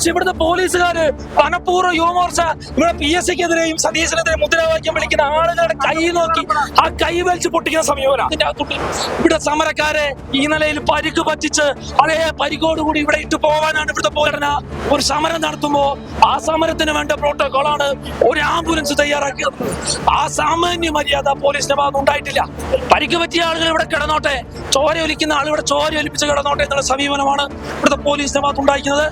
പക്ഷെ ഇവിടുത്തെ പോലീസുകാര് മനഃപൂർവ്വം യുവമോർച്ച ഇവിടെ PSCക്കെതിരെയും സതീശനെതിരെ മുദ്രാവാക്യം വിളിക്കുന്ന ആളുകളുടെ കൈ നോക്കി ആ കൈ വലിച്ച് പൊട്ടിക്കുന്ന സമീപനം. അതിന്റെ അകത്തുണ്ട് ഇവിടെ സമരക്കാരെ ഈ നിലയിൽ പരിക്ക് പറ്റിച്ച് അതേ പരിക്കോടുകൂടി ഇവിടെ ഇട്ട് പോകാനാണ് ഇവിടുത്തെ പോരാട്ടന. ഒരു സമരം നടത്തുമ്പോ ആ സമരത്തിന് വേണ്ട പ്രോട്ടോകോളാണ് ഒരു ആംബുലൻസ് തയ്യാറാക്കിയത്. ആ സാമാന്യ മര്യാദ പോലീസിന്റെ ഭാഗത്ത് ഉണ്ടായിട്ടില്ല. പരിക്ക് പറ്റിയ ആളുകൾ ഇവിടെ കിടന്നോട്ടെ, ചോര ഒലിക്കുന്ന ആൾ ഇവിടെ ചോര ഒലിപ്പിച്ച് കിടന്നോട്ടെ എന്നുള്ള സമീപനമാണ് ഇവിടുത്തെ പോലീസിന്റെ ഭാഗത്ത് ഉണ്ടായിരിക്കുന്നത്.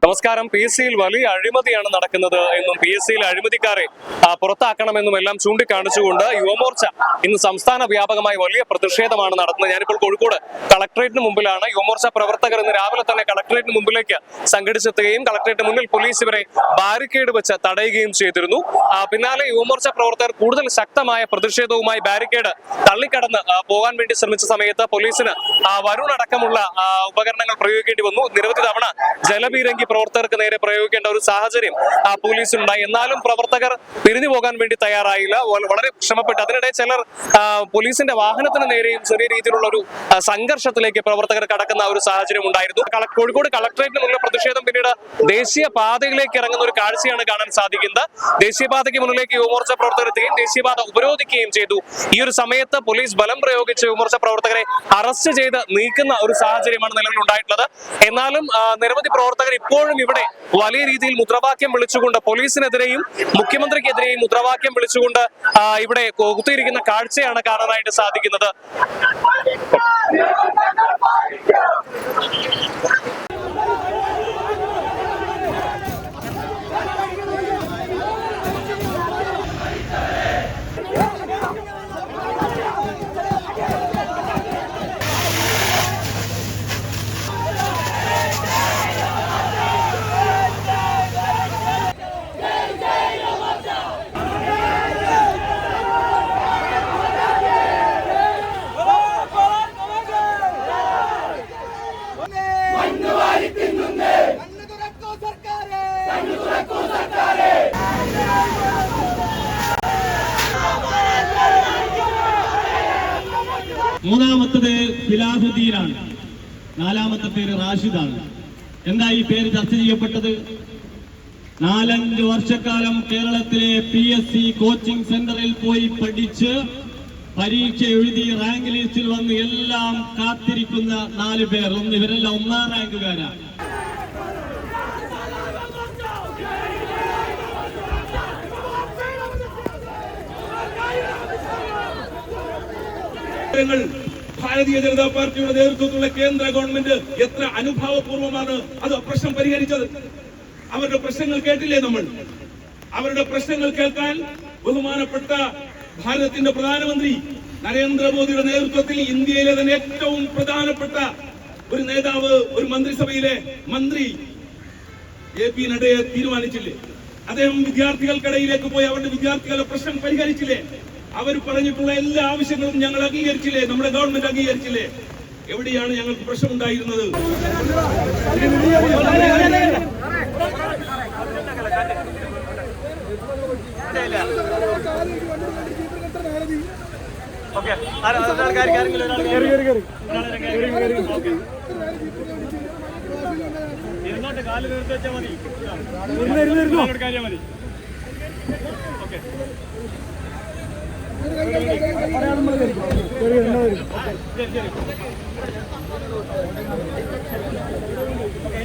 നമസ്കാരം. PSCയിൽ വലിയ അഴിമതിയാണ് നടക്കുന്നത് എന്നും PSCയിലെ അഴിമതിക്കാരെ പുറത്താക്കണമെന്നും എല്ലാം ചൂണ്ടിക്കാണിച്ചുകൊണ്ട് യുവമോർച്ച ഇന്ന് സംസ്ഥാന വ്യാപകമായി വലിയ പ്രതിഷേധമാണ് നടത്തുന്നത്. ഞാനിപ്പോൾ കോഴിക്കോട് കളക്ടറേറ്റിന് മുമ്പിലാണ്. യുവമോർച്ച പ്രവർത്തകർ ഇന്ന് രാവിലെ തന്നെ കളക്ടറേറ്റിന് മുമ്പിലേക്ക് സംഘടിച്ചെത്തുകയും കളക്ടറേറ്റിന് മുന്നിൽ പോലീസ് ഇവരെ ബാരിക്കേഡ് വെച്ച് തടയുകയും ചെയ്തിരുന്നു. പിന്നാലെ യുവമോർച്ച പ്രവർത്തകർ കൂടുതൽ ശക്തമായ പ്രതിഷേധവുമായി ബാരിക്കേഡ് തള്ളിക്കടന്ന് പോകാൻ വേണ്ടി ശ്രമിച്ച സമയത്ത് പോലീസിന് വരുൺ അടക്കമുള്ള ഉപകരണങ്ങൾ പ്രയോഗിക്കേണ്ടി വന്നു. നിരവധി തവണ ജലപീരങ്കി പ്രവർത്തകർക്ക് നേരെ പ്രയോഗിക്കേണ്ട ഒരു സാഹചര്യം പോലീസിനുണ്ടായി. എന്നാലും പ്രവർത്തകർ പിരിഞ്ഞു പോകാൻ വേണ്ടി തയ്യാറായില്ല. വളരെ ശ്രമപ്പെട്ടു. അതിനിടെ ചിലർ പോലീസിന്റെ വാഹനത്തിന് നേരെയും ചെറിയ രീതിയിലുള്ള ഒരു സംഘർഷത്തിലേക്ക് പ്രവർത്തകർ കടക്കുന്ന ഒരു സാഹചര്യം ഉണ്ടായിരുന്നു. കോഴിക്കോട് കളക്ടറേറ്റിന് മുന്നിൽ പ്രതിഷേധം പിന്നീട് ദേശീയപാതയിലേക്ക് ഇറങ്ങുന്ന ഒരു കാഴ്ചയാണ് കാണാൻ സാധിക്കുന്നത്. ദേശീയപാതയ്ക്ക് മുന്നിലേക്ക് യുവമോർച്ച പ്രവർത്തകർ എത്തുകയും ദേശീയപാത ഉപരോധിക്കുകയും ചെയ്തു. ഈ ഒരു സമയത്ത് പോലീസ് ബലം പ്രയോഗിച്ച് യുവമോർച്ച പ്രവർത്തകരെ അറസ്റ്റ് ചെയ്ത് നീക്കുന്ന ഒരു സാഹചര്യമാണ് നിലവിൽ ഉണ്ടായിട്ടുള്ളത്. എന്നാലും നിരവധി പ്രവർത്തകർ ഇപ്പോഴും ഇവിടെ വലിയ രീതിയിൽ മുദ്രാവാക്യം വിളിച്ചുകൊണ്ട് പോലീസിനെതിരെയും മുഖ്യമന്ത്രിക്കെതിരെയും മുദ്രാവാക്യം വിളിച്ചുകൊണ്ട് ഇവിടെ കുത്തിയിരിക്കുന്ന കാഴ്ചയാണ് കാണാനായിട്ട് സാധിക്കുന്നത്. മൂന്നാമത്തത് ഫിലാഹുദ്ദീനാണ്. നാലാമത്തെ പേര് റാഷിദാണ്. എന്താ ഈ പേര് ചർച്ച ചെയ്യപ്പെട്ടത്? 4-5 വർഷക്കാലം കേരളത്തിലെ PSC കോച്ചിങ് സെന്ററിൽ പോയി പഠിച്ച് പരീക്ഷ എഴുതി റാങ്ക് ലിസ്റ്റിൽ വന്ന് എല്ലാം കാത്തിരിക്കുന്ന 4 പേർ. ഇവരെല്ലാം 1-ാം റാങ്കുകാരാണ്. ഭാരതീയ ജനതാ പാർട്ടിയുടെ നേതൃത്വത്തിലുള്ള കേന്ദ്ര ഗവൺമെന്റ് എത്ര അനുഭാവപൂർവമാണ് അത് പ്രശ്നം പരിഹരിച്ചത്. അവരുടെ പ്രശ്നങ്ങൾ കേട്ടില്ലേ നമ്മൾ? അവരുടെ പ്രശ്നങ്ങൾ കേൾക്കാൻ ബഹുമാനപ്പെട്ട ഭാരതത്തിന്റെ പ്രധാനമന്ത്രി നരേന്ദ്രമോദിയുടെ നേതൃത്വത്തിൽ ഇന്ത്യയിലെ തന്നെ ഏറ്റവും പ്രധാനപ്പെട്ട ഒരു നേതാവ്, ഒരു മന്ത്രിസഭയിലെ മന്ത്രി AP നഡ്ഡയെ തീരുമാനിച്ചില്ലേ? അദ്ദേഹം വിദ്യാർത്ഥികൾക്കിടയിലേക്ക് പോയി അവരുടെ വിദ്യാർത്ഥികളുടെ പ്രശ്നം പരിഹരിച്ചില്ലേ? അവർ പറഞ്ഞിട്ടുള്ള എല്ലാ ആവശ്യങ്ങളും ഞങ്ങൾ അംഗീകരിച്ചില്ലേ? നമ്മുടെ ഗവൺമെന്റ് അംഗീകരിച്ചില്ലേ? എവിടെയാണ് ഞങ്ങൾക്ക് പ്രശ്നമുണ്ടായിരുന്നത്? കാല് നിർത്തി വെച്ചാൽ മതി.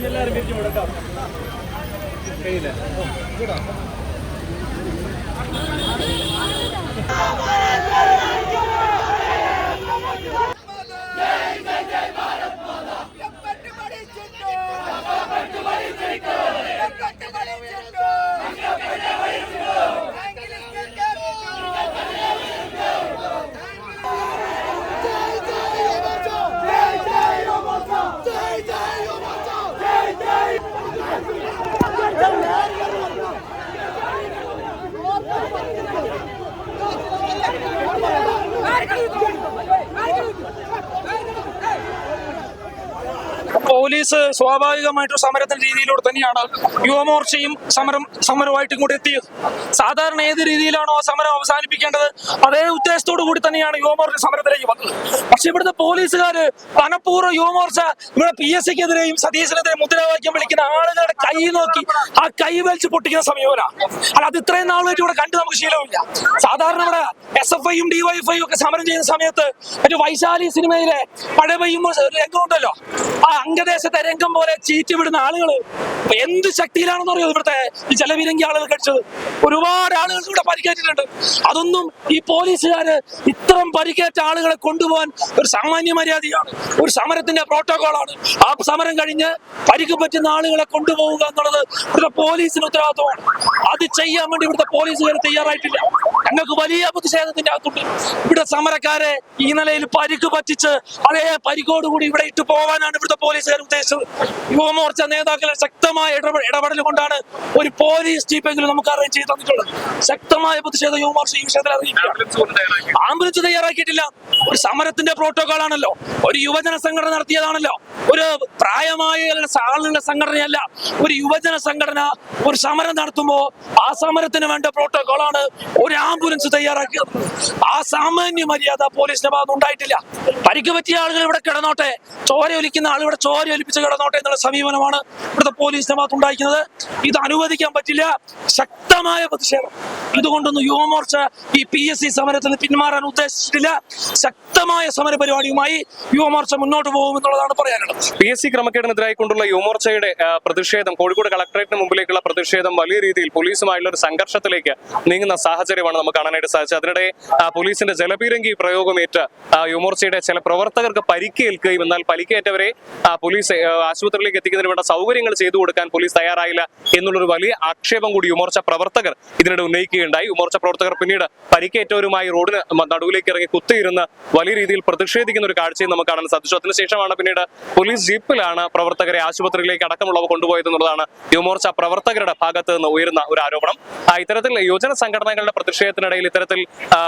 എല്ലാവരും തിരിച്ചു കൊടുക്കാം. കയ്യില്ല പോലീസ് സ്വാഭാവികമായിട്ടും സമരത്തിന്റെ രീതിയിലൂടെ തന്നെയാണ് യുവമോർച്ചയും സമരമായിട്ട് ഇങ്ങോട്ട് എത്തിയത്. സാധാരണ ഏത് രീതിയിലാണോ ആ സമരം അവസാനിപ്പിക്കേണ്ടത് അതേ ഉദ്ദേശത്തോടു കൂടി തന്നെയാണ് യുവമോർച്ച സമരത്തിലേക്ക് വന്നത്. പക്ഷെ ഇവിടുത്തെ പോലീസുകാര് മനഃപൂർവ്വം യുവമോർച്ച ഇവിടെ PSCക്കെതിരെയും സതീശനെതിരെ മുദ്രാവാക്യം വിളിക്കുന്ന ആളുകളുടെ കൈ നോക്കി ആ കൈ വലിച്ച് പൊട്ടിക്കുന്ന സമീപന. അല്ല, അത് ഇത്രയും നാളായിട്ട് ഇവിടെ കണ്ട് നമുക്ക് ശീലമില്ല. സാധാരണ ഇവിടെ SFIയും DYFIയും ഒക്കെ സമരം ചെയ്യുന്ന സമയത്ത് ഒരു വൈശാലി സിനിമയിലെ മഴ പെയ്യുമ്പോൾ രംഗം ഉണ്ടല്ലോ, ആ അംഗദേശത്തെ രംഗം പോലെ ചീറ്റി വിടുന്ന ആളുകൾ എന്ത് ശക്തിയിലാണെന്ന് അറിയോ ഇവിടുത്തെ ഈ ജലവിരങ്കി ആളുകൾ കഴിച്ചത്. ഒരുപാട് ആളുകൾക്ക് ഇവിടെ പരിക്കേറ്റിട്ടുണ്ട്. അതൊന്നും ഈ പോലീസുകാര് ഇത്തരം പരിക്കേറ്റ ആളുകളെ കൊണ്ടുപോകാൻ ഒരു സാമാന്യ മര്യാദയാണ്, ഒരു സമരത്തിന്റെ പ്രോട്ടോകോളാണ്. ആ സമരം കഴിഞ്ഞ് പരിക്ക് പറ്റുന്ന ആളുകളെ കൊണ്ടുപോവുക എന്നുള്ളത് ഇവിടുത്തെ പോലീസിന് ഉത്തരവാദിത്വമാണ്. അത് ചെയ്യാൻ വേണ്ടി ഇവിടുത്തെ പോലീസുകാർ തയ്യാറായിട്ടില്ല. ഞങ്ങൾക്ക് വലിയ പ്രതിഷേധത്തിന്റെ അകത്തുണ്ട്. ഇവിടെ സമരക്കാരെ ഈ നിലയിൽ പരിക്ക് പറ്റിച്ച് അതേ പരിക്കോടുകൂടി ഇവിടെ ഇട്ട് പോകാനാണ് ഇവിടുത്തെ പോലീസുകാർ ഉദ്ദേശിച്ചത്. യുവമോർച്ച നേതാക്കളെ ശക്തമായ ഇടപെടൽ കൊണ്ടാണ് ഒരു പോലീസ് ജീപ്പെങ്കിലും നമുക്ക് അറേഞ്ച് ചെയ്ത് തന്നിട്ടുള്ളത്. ശക്തമായ പ്രതിഷേധം യുവമോർച്ച ഈ വിഷയത്തിൽ അറിയിക്കുക. ആംബുലൻസ് തയ്യാറാക്കിയിട്ടില്ല. ഒരു സമരത്തിന്റെ പ്രോട്ടോകോൾ ആണല്ലോ, ഒരു യുവജന സംഘടന നടത്തിയതാണല്ലോ, ഒരു പ്രായമായ ആളുകളുടെ സംഘടനയല്ല. ഒരു യുവജന സംഘടന ഒരു സമരം നടത്തുമ്പോ ആ സമരത്തിന് വേണ്ട പ്രോട്ടോകോളാണ് ഒരു ആംബുലൻസ് തയ്യാറാക്കിയത്. ആ സാമാന്യ മര്യാദ പോലീസിന്റെ ഭാഗത്ത് ഉണ്ടായിട്ടില്ല. പരിക്ക് പറ്റിയ ആളുകൾ ഇവിടെ കിടന്നോട്ടെ, ചോര ഒലിക്കുന്ന ആൾ ഇവിടെ ചോര ഒലിപ്പിച്ച് കിടന്നോട്ടെ എന്നുള്ള സമീപനമാണ് ഇവിടുത്തെ പോലീസിന്റെ ഭാഗത്ത് ഉണ്ടായിരിക്കുന്നത്. ഇത് അനുവദിക്കാൻ പറ്റില്ല. ശക്തമായ പ്രതിഷേധം. ഇതുകൊണ്ടൊന്നും യുവമോർച്ച ഈ PSC സമരത്തിൽ പിന്മാറാൻ ഉദ്ദേശിച്ചിട്ടില്ല. ശക്തമായ സമര പരിപാടിയുമായി യുവമോർച്ച മുന്നോട്ട് പോകുമെന്നുള്ളതാണ് പറയാനുള്ളത്. PSC ക്രമക്കേടിനെതിരായിക്കൊണ്ടുള്ള യുവമോർച്ചയുടെ പ്രതിഷേധം, കോഴിക്കോട് കളക്ടറേറ്റിന് മുമ്പിലേക്കുള്ള പ്രതിഷേധം വലിയ രീതിയിൽ പോലീസുമായുള്ള ഒരു സംഘർഷത്തിലേക്ക് നീങ്ങുന്ന സാഹചര്യമാണ് നമുക്ക് കാണാനായിട്ട് സാധിച്ചത്. അതിനിടെ പോലീസിന്റെ ജലപീരങ്കി പ്രയോഗമേറ്റ് യുവമോർച്ചയുടെ ചില പ്രവർത്തകർക്ക് പരിക്കേൽക്കുകയും, എന്നാൽ പരിക്കേറ്റവരെ പോലീസ് ആശുപത്രിയിലേക്ക് എത്തിക്കുന്നതിന് വേണ്ട സൗകര്യങ്ങൾ ചെയ്തു കൊടുക്കാൻ പോലീസ് തയ്യാറായില്ല എന്നുള്ളൊരു വലിയ ആക്ഷേപം കൂടി യുവമോർച്ച പ്രവർത്തകർ ഇതിനിടെ ഉന്നയിക്കുകയുണ്ടായി. യുവമോർച്ച പ്രവർത്തകർ പിന്നീട് പരിക്കേറ്റവരുമായി റോഡിന് നടുവിലേക്ക് ഇറങ്ങി കുത്തിയിരുന്ന് വലിയ രീതിയിൽ പ്രതിഷേധിക്കുന്ന ഒരു കാഴ്ചയും നമുക്ക് കാണാൻ സാധിച്ചു. അതിനുശേഷമാണ് പിന്നീട് പോലീസ് ജീപ്പിലാണ് പ്രവർത്തകരെ ആശുപത്രിയിലേക്ക് അടക്കമുള്ളവ കൊണ്ടുപോയത് എന്നുള്ളതാണ് യുവമോർച്ച പ്രവർത്തകരുടെ ഭാഗത്ത് നിന്ന് ഉയരുന്ന ഒരു ആരോപണം. ഇത്തരത്തിൽ യുവജന സംഘടനകളുടെ പ്രതിഷേധത്തിനിടയിൽ ഇത്തരത്തിൽ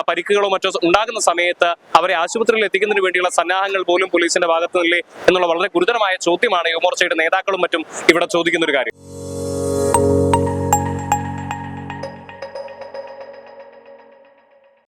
പരിക്കുകളോ മറ്റോ ഉണ്ടാകുന്ന സമയത്ത് അവരെ ആശുപത്രിയിൽ എത്തിക്കുന്നതിന് വേണ്ടിയുള്ള സന്നാഹങ്ങൾ പോലും പോലീസിന്റെ ഭാഗത്തുനിന്നില്ലേ എന്നുള്ള വളരെ ഗുരുതരമായ ചോദ്യമാണ് യുവമോർച്ചയുടെ നേതാക്കളും മറ്റും ഇവിടെ ചോദിക്കുന്ന ഒരു കാര്യം.